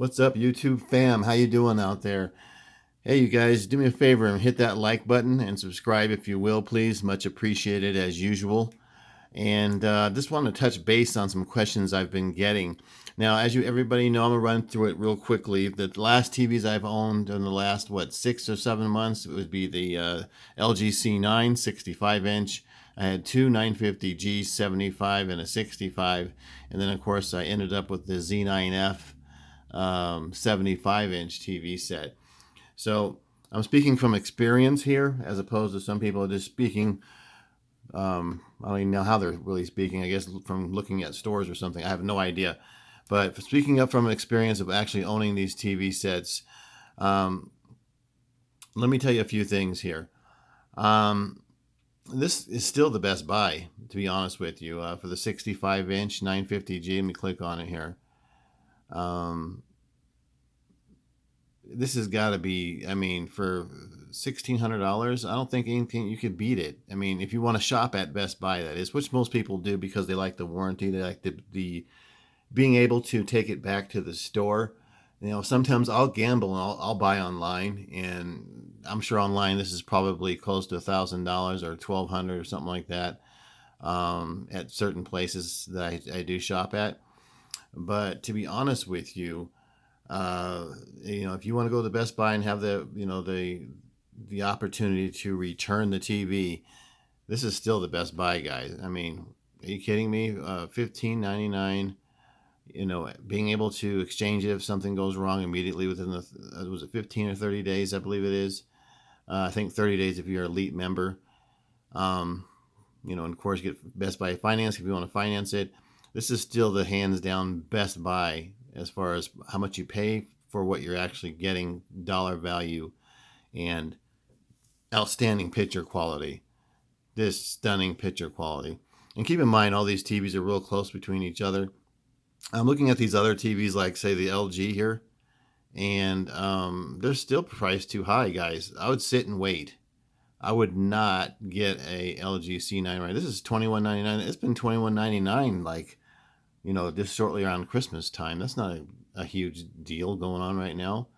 What's up, YouTube fam? How you doing out there? Hey, you guys, do me a favor and hit that like button and subscribe if you will, please. Much appreciated as usual. And just want to touch base on some questions I've been getting. Now, as everybody know, I'm gonna run through it real quickly. The last TVs I've owned in the last 6 or 7 months, it would be the LG C9 65-inch. I had two 950G 75 and a 65, and then of course I ended up with the Z9F 75-inch TV set. So I'm speaking from experience here, as opposed to some people are just speaking. I don't even know how they're really speaking. I guess from looking at stores or something. I have no idea. But speaking up from an experience of actually owning these TV sets, um, let me tell you a few things here. Um, this is still the best buy, to be honest with you, for the 65-inch 950G. Let me click on it here. Um, this has got to be, I mean, for $1,600, I don't think anything you could beat it. I mean, if you want to shop at Best Buy, that is, which most people do because they like the warranty, they like the being able to take it back to the store. You know, sometimes I'll gamble and I'll buy online, and I'm sure online this is probably close to $1,000 or 1,200 or something like that, at certain places that I do shop at. But to be honest with you, if you want to go to Best Buy and have the opportunity to return the TV, this is still the Best Buy, guys. I mean, are you kidding me? 15.99. Being able to exchange it if something goes wrong immediately within was it 15 or 30 days? I believe it is. I think 30 days if you're an elite member. And of course, you get Best Buy finance if you want to finance it. This is still the hands down Best Buy as far as how much you pay for what you're actually getting, dollar value, and outstanding picture quality. This stunning picture quality. And keep in mind, all these TVs are real close between each other. I'm looking at these other TVs, like say the LG here, and they're still priced too high, guys. I would sit and wait. I would not get a LG C9 right. This is $21.99. It's been $21.99, just shortly around Christmas time. That's not a huge deal going on right now.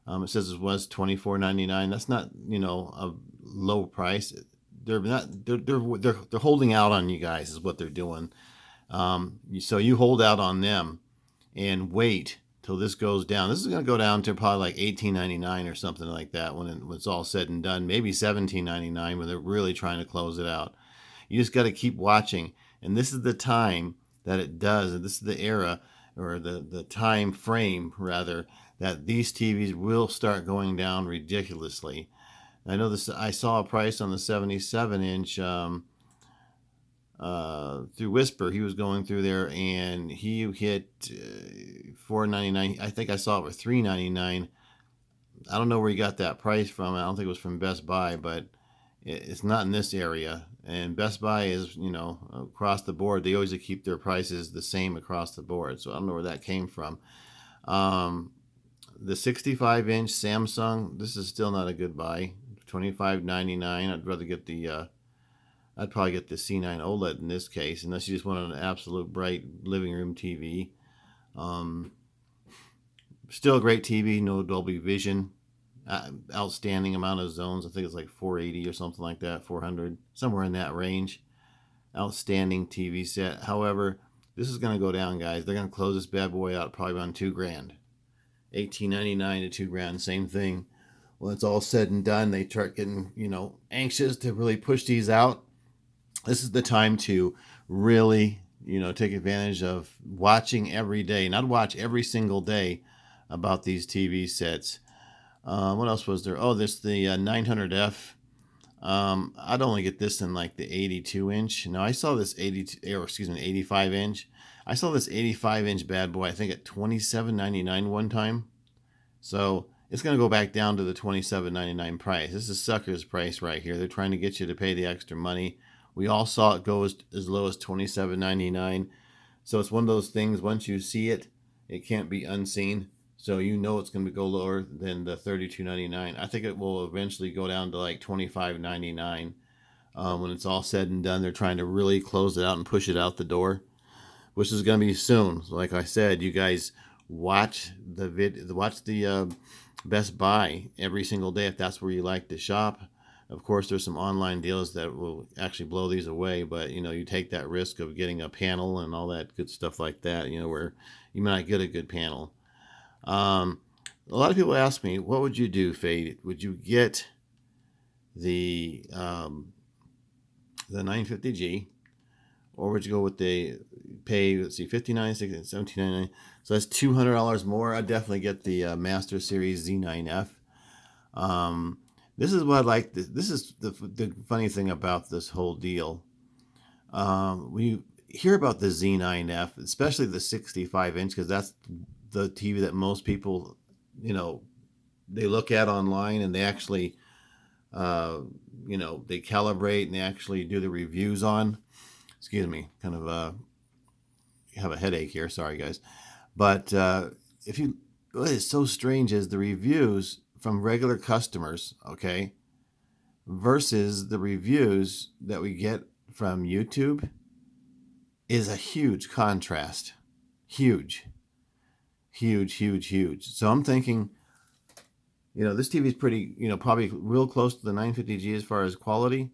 It says it was $24.99. That's not a low price. They're holding out on you guys is what they're doing. So you hold out on them and wait till this goes down. This is going to go down to probably like $18.99 or something like that when it's all said and done. Maybe $17.99 when they're really trying to close it out. You just got to keep watching, and this is the time that it does, and this is the era or the time frame rather that these TVs will start going down ridiculously. I know this. I saw a price on the 77-inch. Through Whisper, he was going through there, and he hit $4.99. I think I saw it for $3.99. I don't know where he got that price from. I don't think it was from Best Buy, but it's not in this area. And Best Buy is, across the board. They always keep their prices the same across the board. So I don't know where that came from. The 65-inch Samsung, this is still not a good buy. $25.99. I'd probably get the C9 OLED in this case, unless you just want an absolute bright living room TV. Still a great TV, no Dolby Vision. Outstanding amount of zones. I think it's like 480 or something like that, 400, somewhere in that range. Outstanding TV set. However, this is going to go down, guys. They're going to close this bad boy out probably around $2,000. $18.99 to $2,000, same thing. When it's all said and done, they start getting, anxious to really push these out. This is the time to really, take advantage of watching every day. Not watch every single day about these TV sets. What else was there? Oh, this the 900F. I'd only get this in like the 82-inch. Now I saw this 85-inch. I saw this 85-inch bad boy, I think at $27.99 one time. So it's going to go back down to the $27.99 price. This is sucker's price right here. They're trying to get you to pay the extra money. We all saw it go as low as $27.99. So it's one of those things, once you see it, it can't be unseen. So it's going to go lower than the $32.99. I think it will eventually go down to like $25.99. When it's all said and done, they're trying to really close it out and push it out the door, which is going to be soon. Like I said, you guys watch the Best Buy every single day if that's where you like to shop. Of course, there's some online deals that will actually blow these away, but you take that risk of getting a panel and all that good stuff like that, where you might not get a good panel. Um, a lot of people ask me, what would you do, Fade? Would you get the 950G, or would you go with the pay? Let's see, 59, 60, 1799. So that's $200 more. I'd definitely get the Master Series Z9F. This is what I like. This is the funny thing about this whole deal. When you hear about the Z9F, especially the 65-inch, because that's the TV that most people, they look at online, and they actually, they calibrate and they actually do the reviews on. Excuse me, kind of have a headache here. Sorry, guys. But what is so strange is the reviews from regular customers, okay, versus the reviews that we get from YouTube is a huge contrast. Huge. So I'm thinking, this TV is pretty, probably real close to the 950G as far as quality.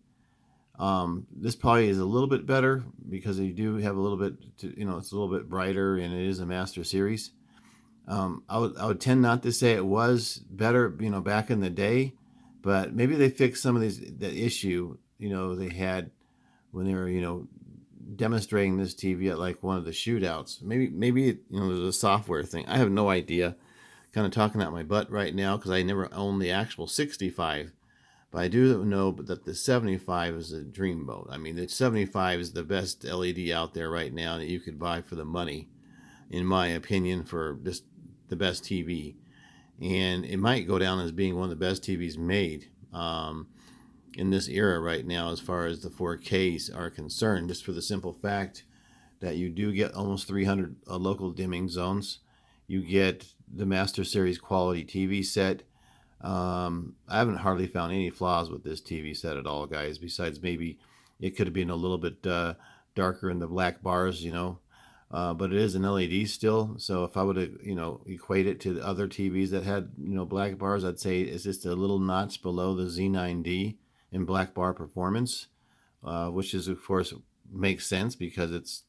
This probably is a little bit better because you do have a little bit, it's a little bit brighter, and it is a Master Series. I would tend not to say it was better, back in the day, but maybe they fixed some of the issue, they had when they were, demonstrating this TV at like one of the shootouts. Maybe there's a software thing. I have no idea. Kind of talking out my butt right now because I never owned the actual 65. But I do know that the 75 is a dreamboat. I mean, the 75 is the best LED out there right now that you could buy for the money, in my opinion, for just the best TV. And it might go down as being one of the best TVs made in this era right now as far as the 4Ks are concerned, just for the simple fact that you do get almost 300 local dimming zones. You get the Master Series quality TV set. I haven't hardly found any flaws with this TV set at all, guys, besides maybe it could have been a little bit darker in the black bars, but it is an LED still. So if I would have, equate it to the other TVs that had, black bars, I'd say it's just a little notch below the Z9D in black bar performance, which is, of course, makes sense because it's,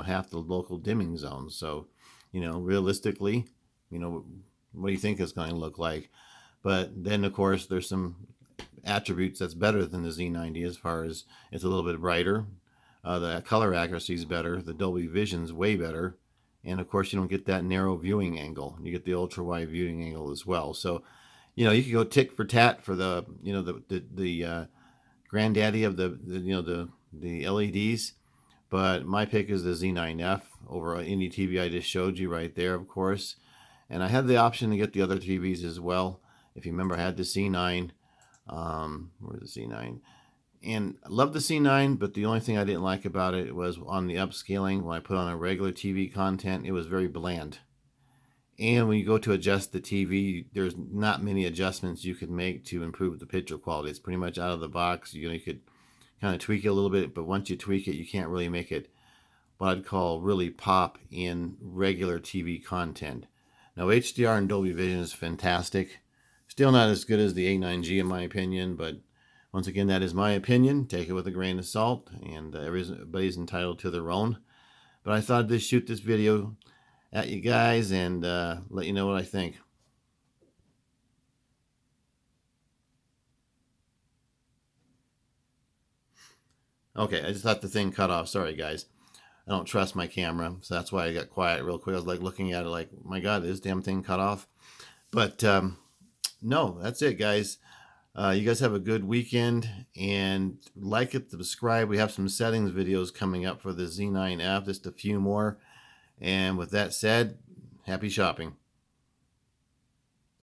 half the local dimming zones. So, realistically, what do you think it's going to look like? But then, of course, there's some attributes that's better than the Z90 as far as it's a little bit brighter. The color accuracy is better. The Dolby Vision's way better. And, of course, you don't get that narrow viewing angle. You get the ultra-wide viewing angle as well. So, you could go tick for tat for the, the granddaddy of the LEDs. But my pick is the Z9F over any TV I just showed you right there, of course. And I had the option to get the other TVs as well. If you remember, I had the C9. Where's the C9? And I love the C9, but the only thing I didn't like about it was on the upscaling. When I put on a regular TV content, it was very bland. And when you go to adjust the TV, there's not many adjustments you could make to improve the picture quality. It's pretty much out of the box. You could kind of tweak it a little bit, but once you tweak it, you can't really make it what I'd call really pop in regular TV content. Now, HDR and Dolby Vision is fantastic. Still not as good as the A9G in my opinion, but once again, that is my opinion. Take it with a grain of salt, and everybody's entitled to their own. But I thought I'd just shoot this video at you guys and let you know what I think. Okay, I just thought the thing cut off. Sorry, guys. I don't trust my camera, so that's why I got quiet real quick. I was like looking at it like, my God, this damn thing cut off. But no, that's it, guys. You guys have a good weekend, and like it, subscribe. We have some settings videos coming up for the Z9F, just a few more. And with that said, happy shopping.